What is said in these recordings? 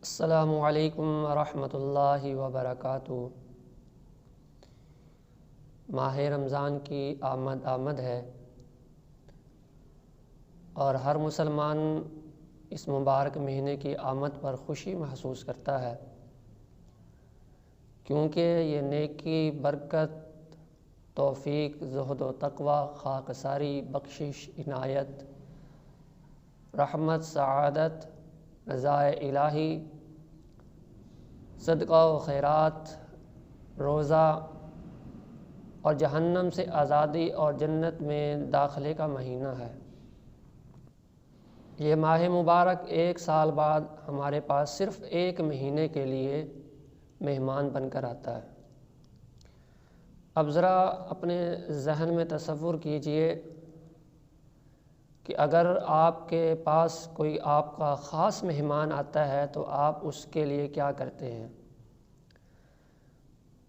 السلام علیکم ورحمۃ اللہ وبرکاتہ۔ ماہ رمضان کی آمد ہے اور ہر مسلمان اس مبارک مہینے کی آمد پر خوشی محسوس کرتا ہے، کیونکہ یہ نیکی، برکت، توفیق، زہد و تقوی، خاکساری، بخشش، عنایت، رحمت، سعادت، رضا الہی، صدقہ و خیرات، روزہ اور جہنم سے آزادی اور جنت میں داخلے کا مہینہ ہے۔ یہ ماہ مبارک ایک سال بعد ہمارے پاس صرف ایک مہینے کے لیے مہمان بن کر آتا ہے۔ اب ذرا اپنے ذہن میں تصور کیجئے کہ اگر آپ کے پاس کوئی آپ کا خاص مہمان آتا ہے تو آپ اس کے لیے کیا کرتے ہیں؟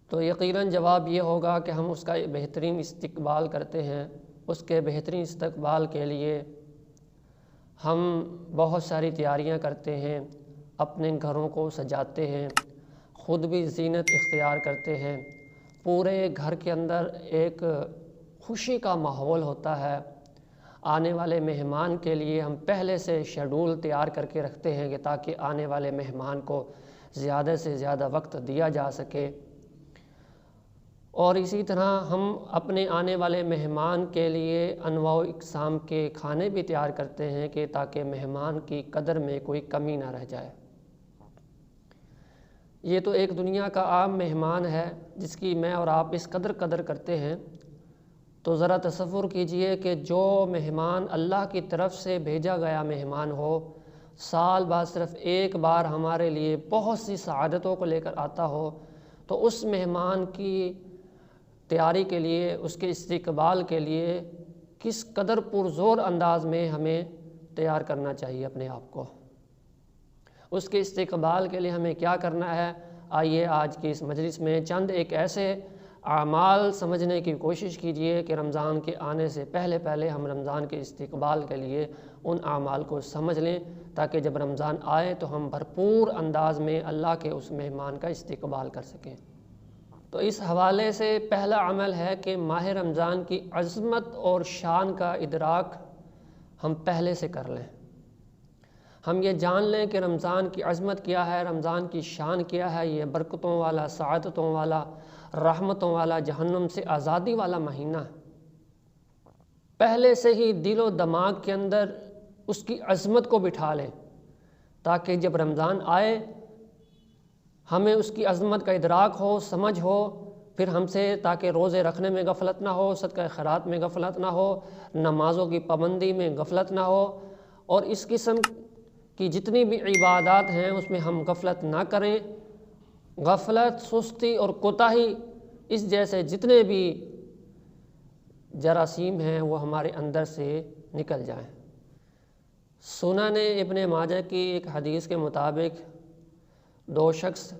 تو یقیناً جواب یہ ہوگا کہ ہم اس کا بہترین استقبال کرتے ہیں۔ اس کے بہترین استقبال کے لیے ہم بہت ساری تیاریاں کرتے ہیں، اپنے گھروں کو سجاتے ہیں، خود بھی زینت اختیار کرتے ہیں، پورے گھر کے اندر ایک خوشی کا ماحول ہوتا ہے۔ آنے والے مہمان کے لیے ہم پہلے سے شیڈول تیار کر کے رکھتے ہیں کہ تاکہ آنے والے مہمان کو زیادہ سے زیادہ وقت دیا جا سکے، اور اسی طرح ہم اپنے آنے والے مہمان کے لیے انواع و اقسام کے کھانے بھی تیار کرتے ہیں کہ تاکہ مہمان کی قدر میں کوئی کمی نہ رہ جائے۔ یہ تو ایک دنیا کا عام مہمان ہے جس کی میں اور آپ اس قدر کرتے ہیں۔ تو ذرا تصور کیجئے کہ جو مہمان اللہ کی طرف سے بھیجا گیا مہمان ہو، سال بعد صرف ایک بار ہمارے لیے بہت سی سعادتوں کو لے کر آتا ہو، تو اس مہمان کی تیاری کے لیے، اس کے استقبال کے لیے کس قدر پرزور انداز میں ہمیں تیار کرنا چاہیے اپنے آپ کو۔ اس کے استقبال کے لیے ہمیں کیا کرنا ہے؟ آئیے آج کی اس مجلس میں چند ایک ایسے اعمال سمجھنے کی کوشش کیجئے کہ رمضان کے آنے سے پہلے ہم رمضان کے استقبال کے لیے ان اعمال کو سمجھ لیں، تاکہ جب رمضان آئے تو ہم بھرپور انداز میں اللہ کے اس مہمان کا استقبال کر سکیں۔ تو اس حوالے سے پہلا عمل ہے کہ ماہ رمضان کی عظمت اور شان کا ادراک ہم پہلے سے کر لیں۔ ہم یہ جان لیں کہ رمضان کی عظمت کیا ہے، رمضان کی شان کیا ہے۔ یہ برکتوں والا، سعادتوں والا، رحمتوں والا، جہنم سے آزادی والا مہینہ ہے۔ پہلے سے ہی دل و دماغ کے اندر اس کی عظمت کو بٹھا لیں، تاکہ جب رمضان آئے ہمیں اس کی عظمت کا ادراک ہو، سمجھ ہو، پھر ہم سے تاکہ روزے رکھنے میں غفلت نہ ہو، صدقہ خیرات میں غفلت نہ ہو، نمازوں کی پابندی میں غفلت نہ ہو، اور اس قسم کی جتنی بھی عبادات ہیں اس میں ہم غفلت نہ کریں۔ غفلت، سستی اور کوتاہی، اس جیسے جتنے بھی جراثیم ہیں وہ ہمارے اندر سے نکل جائیں۔ سنن ابن ماجہ کی ایک حدیث کے مطابق دو شخص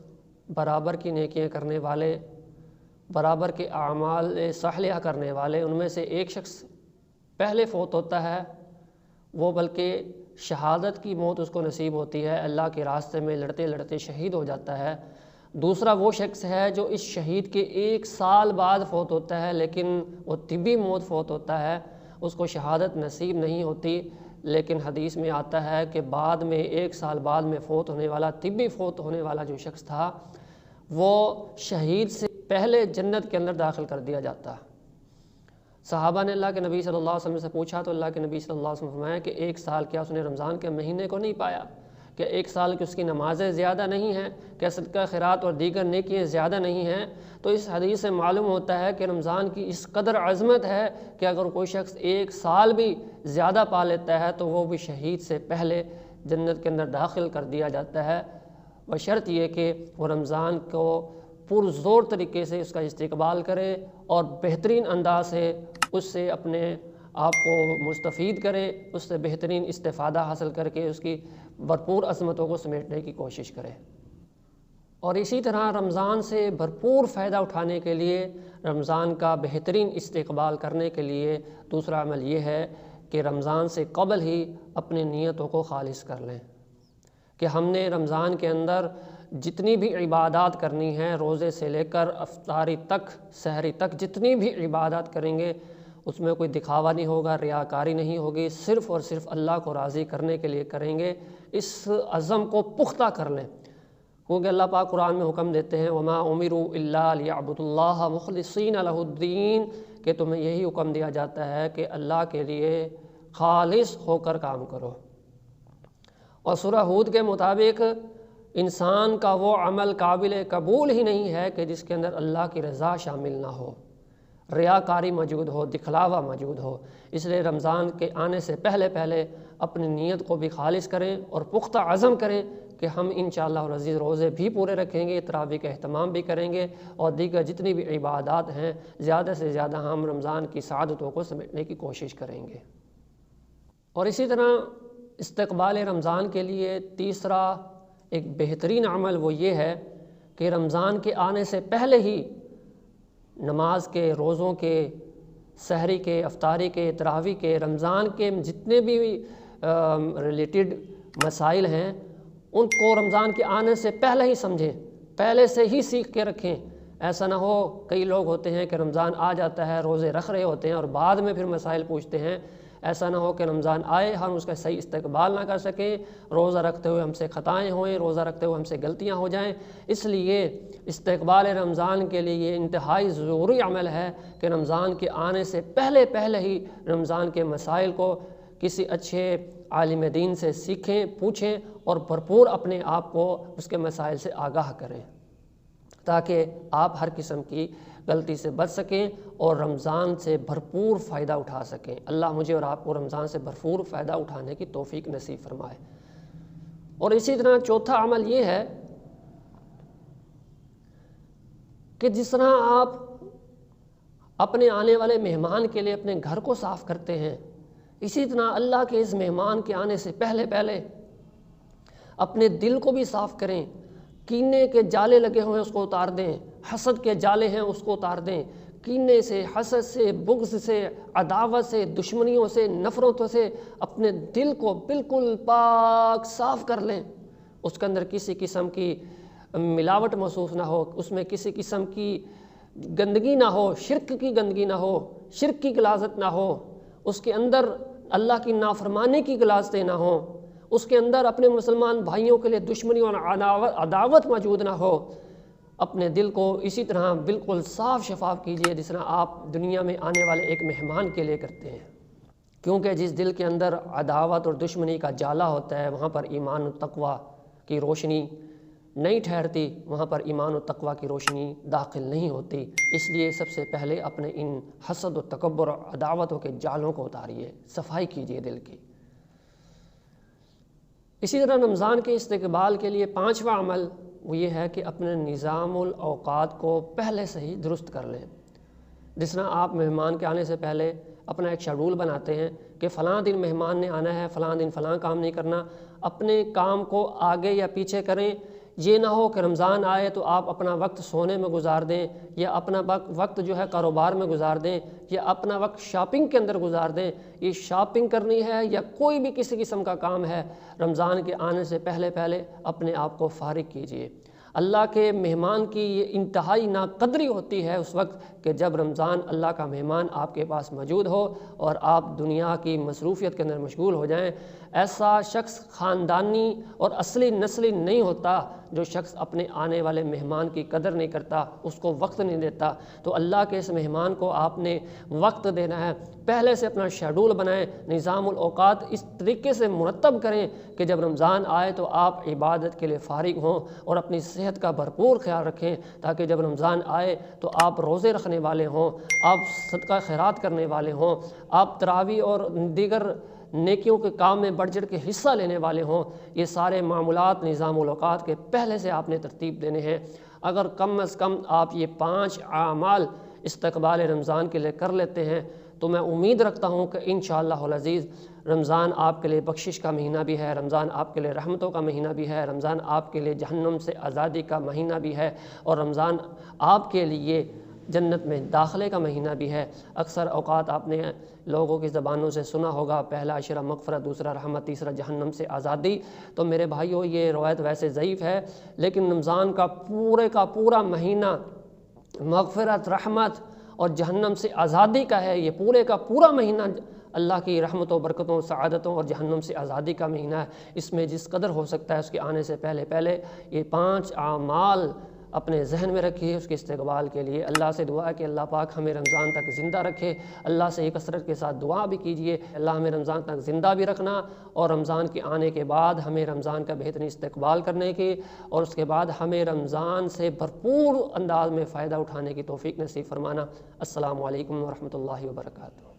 برابر کی نیکیاں کرنے والے، برابر کے اعمال صالحہ کرنے والے، ان میں سے ایک شخص پہلے فوت ہوتا ہے، وہ بلکہ شہادت کی موت اس کو نصیب ہوتی ہے، اللہ کے راستے میں لڑتے لڑتے شہید ہو جاتا ہے۔ دوسرا وہ شخص ہے جو اس شہید کے ایک سال بعد فوت ہوتا ہے، لیکن وہ طبی موت فوت ہوتا ہے، اس کو شہادت نصیب نہیں ہوتی۔ لیکن حدیث میں آتا ہے کہ بعد میں ایک سال بعد میں فوت ہونے والا، طبی فوت ہونے والا جو شخص تھا، وہ شہید سے پہلے جنت کے اندر داخل کر دیا جاتا ہے۔ صحابہ نے اللہ کے نبی صلی اللہ علیہ وسلم سے پوچھا تو اللہ کے نبی صلی اللہ علیہ وسلم نے فرمایا کہ ایک سال کیا اس نے رمضان کے مہینے کو نہیں پایا؟ کہ ایک سال کی اس کی نمازیں زیادہ نہیں ہیں؟ کہ صدقہ خیرات اور دیگر نیکیاں زیادہ نہیں ہیں؟ تو اس حدیث سے معلوم ہوتا ہے کہ رمضان کی اس قدر عظمت ہے کہ اگر کوئی شخص ایک سال بھی زیادہ پا لیتا ہے تو وہ بھی شہید سے پہلے جنت کے اندر داخل کر دیا جاتا ہے، بشرط یہ کہ وہ رمضان کو پرزور طریقے سے اس کا استقبال کرے اور بہترین انداز سے اس سے اپنے آپ کو مستفید کرے، اس سے بہترین استفادہ حاصل کر کے اس کی بھرپور عظمتوں کو سمیٹنے کی کوشش کرے۔ اور اسی طرح رمضان سے بھرپور فائدہ اٹھانے کے لیے، رمضان کا بہترین استقبال کرنے کے لیے دوسرا عمل یہ ہے کہ رمضان سے قبل ہی اپنے نیتوں کو خالص کر لیں، کہ ہم نے رمضان کے اندر جتنی بھی عبادات کرنی ہیں، روزے سے لے کر افطاری تک، سحری تک، جتنی بھی عبادات کریں گے اس میں کوئی دکھاوا نہیں ہوگا، ریاکاری نہیں ہوگی، صرف اور صرف اللہ کو راضی کرنے کے لیے کریں گے۔ اس عزم کو پختہ کر لیں، کیونکہ اللہ پاک قرآن میں حکم دیتے ہیں وَمَا أُمِرُوا إِلَّا لِيَعْبُدُوا اللَّهَ مُخْلِصِينَ لَهُ الدِّينَ، کہ تمہیں یہی حکم دیا جاتا ہے کہ اللہ کے لیے خالص ہو کر کام کرو۔ اور سورہ ہود کے مطابق انسان کا وہ عمل قابل قبول ہی نہیں ہے کہ جس کے اندر اللہ کی رضا شامل نہ ہو، ریاکاری موجود ہو، دکھلاوا موجود ہو۔ اس لیے رمضان کے آنے سے پہلے اپنی نیت کو بھی خالص کریں اور پختہ عزم کریں کہ ہم انشاءاللہ العزیز روزے بھی پورے رکھیں گے، تراویح کا اہتمام بھی کریں گے، اور دیگر جتنی بھی عبادات ہیں زیادہ سے زیادہ ہم رمضان کی سعادتوں کو سمیٹنے کی کوشش کریں گے۔ اور اسی طرح استقبال رمضان کے لیے تیسرا ایک بہترین عمل وہ یہ ہے کہ رمضان کے آنے سے پہلے ہی نماز کے، روزوں کے، سحری کے، افطاری کے، تراویح کے، رمضان کے جتنے بھی ریلیٹڈ مسائل ہیں ان کو رمضان کے آنے سے پہلے ہی سمجھیں، پہلے سے ہی سیکھ کے رکھیں۔ ایسا نہ ہو، کئی لوگ ہوتے ہیں کہ رمضان آ جاتا ہے، روزے رکھ رہے ہوتے ہیں اور بعد میں پھر مسائل پوچھتے ہیں۔ ایسا نہ ہو کہ رمضان آئے ہم اس کا صحیح استقبال نہ کر سکیں، روزہ رکھتے ہوئے ہم سے خطائیں ہوئیں، روزہ رکھتے ہوئے ہم سے غلطیاں ہو جائیں۔ اس لیے استقبال رمضان کے لیے یہ انتہائی ضروری عمل ہے کہ رمضان کے آنے سے پہلے ہی رمضان کے مسائل کو کسی اچھے عالم دین سے سیکھیں، پوچھیں اور بھرپور اپنے آپ کو اس کے مسائل سے آگاہ کریں، تاکہ آپ ہر قسم کی غلطی سے بچ سکیں اور رمضان سے بھرپور فائدہ اٹھا سکیں۔ اللہ مجھے اور آپ کو رمضان سے بھرپور فائدہ اٹھانے کی توفیق نصیب فرمائے۔ اور اسی طرح چوتھا عمل یہ ہے کہ جس طرح آپ اپنے آنے والے مہمان کے لیے اپنے گھر کو صاف کرتے ہیں، اسی طرح اللہ کے اس مہمان کے آنے سے پہلے اپنے دل کو بھی صاف کریں۔ کینے کے جالے لگے ہوئے ہیں اس کو اتار دیں، حسد کے جالے ہیں اس کو اتار دیں، کینے سے، حسد سے، بغض سے، عداوت سے، دشمنیوں سے، نفرتوں سے اپنے دل کو بالکل پاک صاف کر لیں۔ اس کے اندر کسی قسم کی ملاوٹ محسوس نہ ہو، اس میں کسی قسم کی گندگی نہ ہو، شرک کی گندگی نہ ہو، شرک کی غلاظت نہ ہو، اس کے اندر اللہ کی نافرمانی کی غلاظتیں نہ ہوں، اس کے اندر اپنے مسلمان بھائیوں کے لیے دشمنی اور عداوت موجود نہ ہو۔ اپنے دل کو اسی طرح بالکل صاف شفاف کیجئے جس طرح آپ دنیا میں آنے والے ایک مہمان کے لیے کرتے ہیں، کیونکہ جس دل کے اندر عداوت اور دشمنی کا جالا ہوتا ہے وہاں پر ایمان و تقوی کی روشنی نہیں ٹھہرتی، وہاں پر ایمان و تقوی کی روشنی داخل نہیں ہوتی۔ اس لیے سب سے پہلے اپنے ان حسد و تکبر اور عداوتوں کے جالوں کو اتاریے، صفائی کیجئے دل کی۔ اسی طرح رمضان کے استقبال کے لیے پانچواں عمل وہ یہ ہے کہ اپنے نظام الاوقات کو پہلے سے ہی درست کر لیں۔ جس طرح آپ مہمان کے آنے سے پہلے اپنا ایک شیڈول بناتے ہیں کہ فلاں دن مہمان نے آنا ہے، فلاں دن فلاں کام نہیں کرنا، اپنے کام کو آگے یا پیچھے کریں۔ یہ نہ ہو کہ رمضان آئے تو آپ اپنا وقت سونے میں گزار دیں، یا اپنا وقت جو ہے کاروبار میں گزار دیں، یا اپنا وقت شاپنگ کے اندر گزار دیں۔ یہ شاپنگ کرنی ہے یا کوئی بھی کسی قسم کا کام ہے، رمضان کے آنے سے پہلے اپنے آپ کو فارغ کیجئے۔ اللہ کے مہمان کی یہ انتہائی ناقدری ہوتی ہے اس وقت کہ جب رمضان اللہ کا مہمان آپ کے پاس موجود ہو اور آپ دنیا کی مصروفیت کے اندر مشغول ہو جائیں۔ ایسا شخص خاندانی اور اصلی نسلی نہیں ہوتا جو شخص اپنے آنے والے مہمان کی قدر نہیں کرتا، اس کو وقت نہیں دیتا۔ تو اللہ کے اس مہمان کو آپ نے وقت دینا ہے، پہلے سے اپنا شیڈول بنائیں، نظام الاوقات اس طریقے سے مرتب کریں کہ جب رمضان آئے تو آپ عبادت کے لیے فارغ ہوں اور اپنی صحت کا بھرپور خیال رکھیں، تاکہ جب رمضان آئے تو آپ روزے رکھنے والے ہوں، آپ صدقہ خیرات کرنے والے ہوں، آپ تراویح اور دیگر نیکیوں کے کام میں بڑھ چڑھ کے حصہ لینے والے ہوں۔ یہ سارے معمولات نظام الاوقات کے پہلے سے آپ نے ترتیب دینے ہیں۔ اگر کم از کم آپ یہ 5 اعمال استقبال رمضان کے لیے کر لیتے ہیں تو میں امید رکھتا ہوں کہ انشاءاللہ العزیز رمضان آپ کے لیے بخشش کا مہینہ بھی ہے، رمضان آپ کے لیے رحمتوں کا مہینہ بھی ہے، رمضان آپ کے لیے جہنم سے آزادی کا مہینہ بھی ہے، اور رمضان آپ کے لیے جنت میں داخلے کا مہینہ بھی ہے۔ اکثر اوقات آپ نے لوگوں کی زبانوں سے سنا ہوگا، پہلا عشرہ مغفرت، دوسرا رحمت، تیسرا جہنم سے آزادی۔ تو میرے بھائیوں یہ روایت ویسے ضعیف ہے، لیکن رمضان کا پورا مہینہ مغفرت، رحمت اور جہنم سے آزادی کا ہے۔ یہ پورے کا پورا مہینہ اللہ کی رحمتوں، برکتوں، سعادتوں اور جہنم سے آزادی کا مہینہ ہے۔ اس میں جس قدر ہو سکتا ہے اس کے آنے سے پہلے یہ 5 اعمال اپنے ذہن میں رکھیے اس کے استقبال کے لیے۔ اللہ سے دعا ہے کہ اللہ پاک ہمیں رمضان تک زندہ رکھے۔ اللہ سے یہ کثرت کے ساتھ دعا بھی کیجئے، اللہ ہمیں رمضان تک زندہ بھی رکھنا، اور رمضان کے آنے کے بعد ہمیں رمضان کا بہترین استقبال کرنے کی، اور اس کے بعد ہمیں رمضان سے بھرپور انداز میں فائدہ اٹھانے کی توفیق نصیب فرمانا۔ السلام علیکم ورحمۃ اللہ وبرکاتہ۔